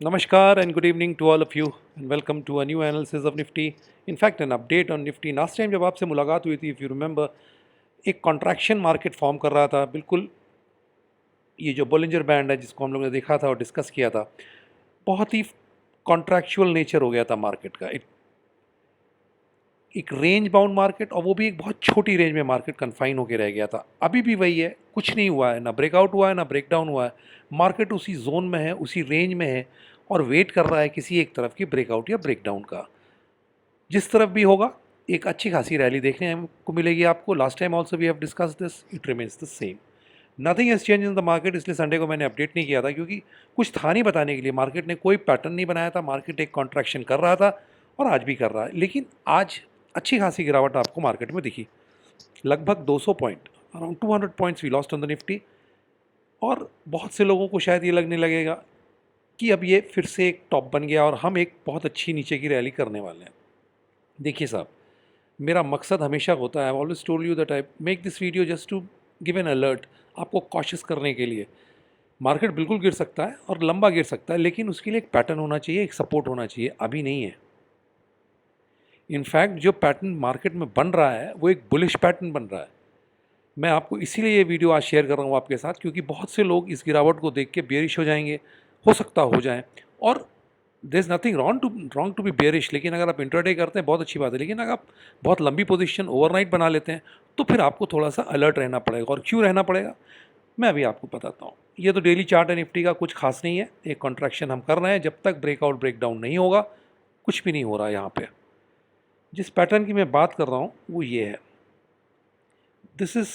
Namaskar and good evening to all of you and welcome to a new analysis of Nifty. In fact, an update on Nifty. Last time जब आपसे मुलाकात हुई थी, if you remember, एक contraction market form कर रहा था बिल्कुल। ये जो बोलिंजर बैंड है जिसको हम लोग ने देखा था और डिस्कस किया था, बहुत ही कॉन्ट्रैक्चुअल नेचर हो गया था मार्केट का। एक रेंज बाउंड मार्केट, और वो भी एक बहुत छोटी रेंज में मार्केट कन्फाइन होकर रह गया था। अभी भी वही है, कुछ नहीं हुआ है, ना ब्रेकआउट हुआ है ना ब्रेकडाउन हुआ है। मार्केट उसी जोन में है, उसी रेंज में है और वेट कर रहा है किसी एक तरफ की ब्रेकआउट या ब्रेकडाउन का। जिस तरफ भी होगा एक अच्छी खासी रैली देखने को मिलेगी आपको। Last time also we have discuss this, it remains the same, nothing has change in the market. इसलिए संडे को मैंने अपडेट नहीं किया था क्योंकि कुछ था नहीं बताने के लिए। मार्केट ने कोई पैटर्न नहीं बनाया था, मार्केट एक कॉन्ट्रैक्शन कर रहा था और आज भी कर रहा है। लेकिन आज अच्छी खासी गिरावट आपको मार्केट में दिखी, लगभग 200 point, around 200 points we lost on the Nifty. और बहुत से लोगों को शायद ये लगने लगेगा कि अब ये फिर से एक टॉप बन गया और हम एक बहुत अच्छी नीचे की रैली करने वाले हैं। देखिए साहब, मेरा मकसद हमेशा होता है, I always told you that I make this video just to give an alert, आपको कॉशियस करने के लिए। मार्केट बिल्कुल गिर सकता है और लंबा गिर सकता है, लेकिन उसके लिए एक पैटर्न होना चाहिए, एक सपोर्ट होना चाहिए। अभी नहीं है। इनफैक्ट जो पैटर्न मार्केट में बन रहा है वो एक बुलिश पैटर्न बन रहा है। मैं आपको इसीलिए ये वीडियो आज शेयर कर रहा हूँ आपके साथ, क्योंकि बहुत से लोग इस गिरावट को देख के बेरिश हो जाएंगे, हो सकता हो जाएं। और there is nothing wrong to be bearish, लेकिन अगर आप इंट्राडे करते हैं बहुत अच्छी बात है। लेकिन अगर आप बहुत लंबी पोजीशन ओवरनाइट बना लेते हैं तो फिर आपको थोड़ा सा अलर्ट रहना पड़ेगा। और क्यों रहना पड़ेगा, मैं अभी आपको बताता हूँ। ये तो डेली चार्ट है निफ्टी का, कुछ खास नहीं है। एक कॉन्ट्रैक्शन हम कर रहे हैं, जब तक ब्रेकआउट ब्रेकडाउन नहीं होगा कुछ भी नहीं हो रहा है यहाँ पे। जिस पैटर्न की मैं बात कर रहा हूँ वो ये है, this is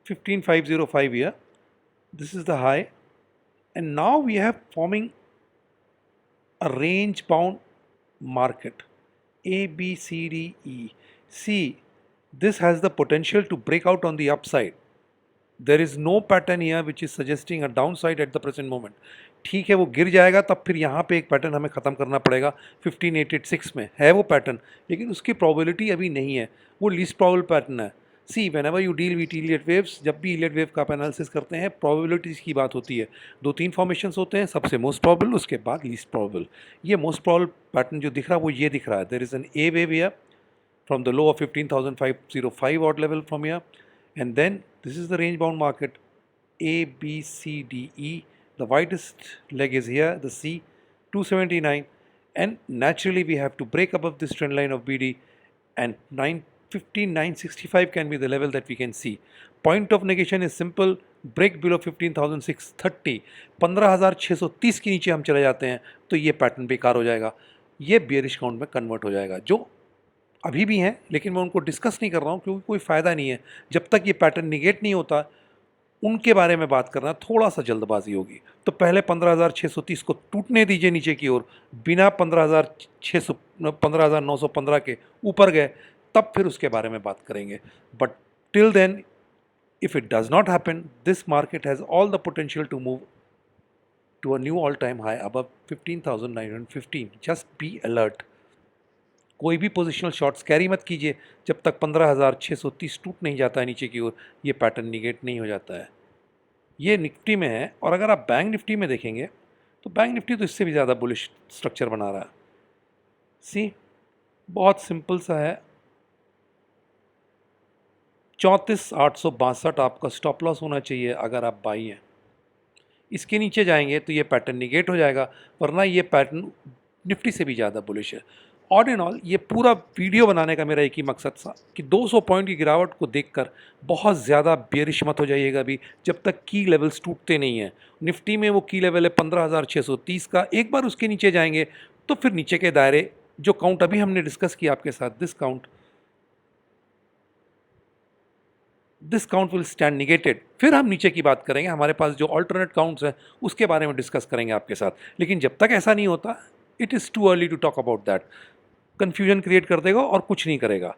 15505 here, this is the high, and now we have forming a range bound market, A B C D E. See, this has the potential to break out on the upside. There is no pattern here which is suggesting a downside at the present moment. ठीक है, वो गिर जाएगा तब फिर यहाँ पे एक पैटर्न हमें ख़त्म करना पड़ेगा। 15886 में है वो पैटर्न, लेकिन उसकी प्रोबेबिलिटी अभी नहीं है, वो लीस्ट प्रोबेबल पैटर्न है। See whenever you deal with Elliott waves, जब भी इलियट वेव का आप एनालिसिस करते हैं प्रोबेबिलिटीज़ की बात होती है। दो तीन फॉर्मेशंस होते हैं, सबसे मोस्ट प्रोबेबल, उसके बाद लीस्ट प्रोबेबल। ये मोस्ट प्रोबेबल पैटर्न जो दिख रहा है वो ये दिख रहा है। There is an a wave here from the low of 15,505 odd level from here, and then this is the range bound market, A B C D E. The widest leg is here, the C, 279, and naturally we have to break above this trend line of BD, and 965 can be the level that we can see. Point of negation is simple, break below 15,630, 15,630 के नीचे हम चले जाते हैं तो ये pattern बेकार हो जाएगा, ये बेयरिश काउंट में कन्वर्ट हो जाएगा। जो अभी भी हैं, लेकिन मैं उनको डिस्कस नहीं कर रहा हूँ क्योंकि कोई फ़ायदा नहीं है। जब तक ये पैटर्न निगेट नहीं होता उनके बारे में बात करना थोड़ा सा जल्दबाजी होगी। तो पहले 15,630 को टूटने दीजिए नीचे की ओर, बिना 15,915 के ऊपर गए तब फिर उसके बारे में बात करेंगे। But till then, if it does not happen, this market has all the potential to move to a new all time high above 15,915। Just be alert. कोई भी पोजिशनल शॉर्ट्स कैरी मत कीजिए जब तक 15,630 टूट नहीं जाता है नीचे की ओर, ये पैटर्न निगेट नहीं हो जाता है। ये निफ्टी में है। और अगर आप बैंक निफ्टी में देखेंगे तो बैंक निफ्टी तो इससे भी ज़्यादा बुलिश स्ट्रक्चर बना रहा है। सी, बहुत सिंपल सा है, 34,862 आपका स्टॉप लॉस होना चाहिए अगर आप बाई हैं। इसके नीचे जाएंगे तो ये पैटर्न निगेट हो जाएगा, वरना ये पैटर्न निफ्टी से भी ज़्यादा बुलिश है। ऑल इन ऑल, ये पूरा वीडियो बनाने का मेरा एक ही मकसद था कि 200 पॉइंट की गिरावट को देखकर बहुत ज़्यादा बेरिश मत हो जाइएगा अभी, जब तक की लेवल्स टूटते नहीं हैं। निफ्टी में वो की लेवल है 15,630 का, एक बार उसके नीचे जाएंगे तो फिर नीचे के दायरे जो काउंट अभी हमने डिस्कस किया आपके साथ, this count will stand negated. फिर हम नीचे की बात करेंगे, हमारे पास जो ऑल्टरनेट काउंट्स हैं उसके बारे में डिस्कस करेंगे आपके साथ। लेकिन जब तक ऐसा नहीं होता, it is too early to talk about that. Confusion create कर देगा और कुछ नहीं करेगा।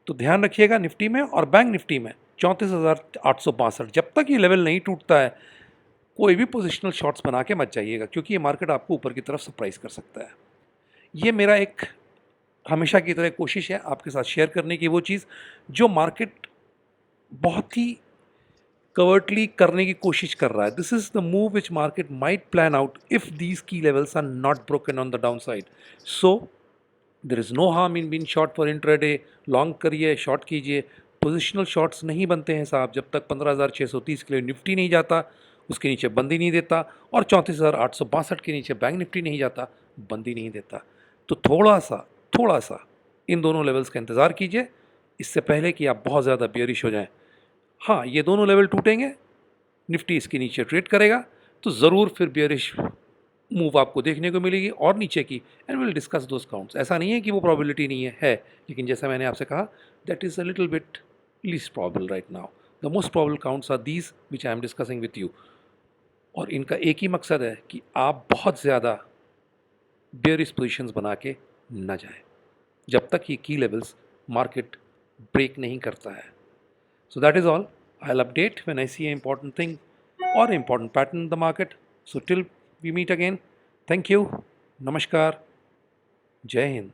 तो ध्यान रखिएगा निफ्टी में और बैंक निफ्टी में 34,862, जब तक ये लेवल नहीं टूटता है कोई भी पोजिशनल शॉर्ट्स बना के मत जाइएगा, क्योंकि ये मार्केट आपको ऊपर की तरफ सरप्राइज कर सकता है। ये मेरा एक हमेशा की तरह कोशिश है आपके साथ शेयर करने की, वो चीज़ जो मार्केट बहुत ही कवर्टली करने की कोशिश कर रहा है. This is the move which market might plan out if these key levels are not broken on the down side. So there is no harm in being short for intraday. Long करिए, short कीजिए. Positional shorts नहीं बनते हैं साहब जब तक 15,630 के लिए निफ्टी नहीं जाता, उसके नीचे बंदी नहीं देता, और 34,862 के नीचे बैंक निफ्टी नहीं जाता, बंदी नहीं देता. तो थोड़ा सा इन दोनों लेवल्स का इंतज़ार कीजिए इससे पहले कि आप बहुत ज़्यादा बियरिश हो जाएं. हाँ, ये दोनों लेवल टूटेंगे, निफ्टी इसके नीचे ट्रेड करेगा, तो ज़रूर फिर बियरिश मूव आपको देखने को मिलेगी और नीचे की. And will discuss those counts. ऐसा नहीं है कि वो प्रोबेबिलिटी नहीं है, लेकिन जैसा मैंने आपसे कहा, that is a little bit least probable right now. The most probable counts are these which I am discussing with you. और इनका एक ही मकसद है कि आप बहुत ज़्यादा बेयरिश पोजिशंस बना के न जाए जब तक ये की लेवल्स मार्केट ब्रेक नहीं करता है. So that is all. I'll update when I see an important thing or important pattern in the market. So till we meet again, thank you. Namaskar. Jai Hind.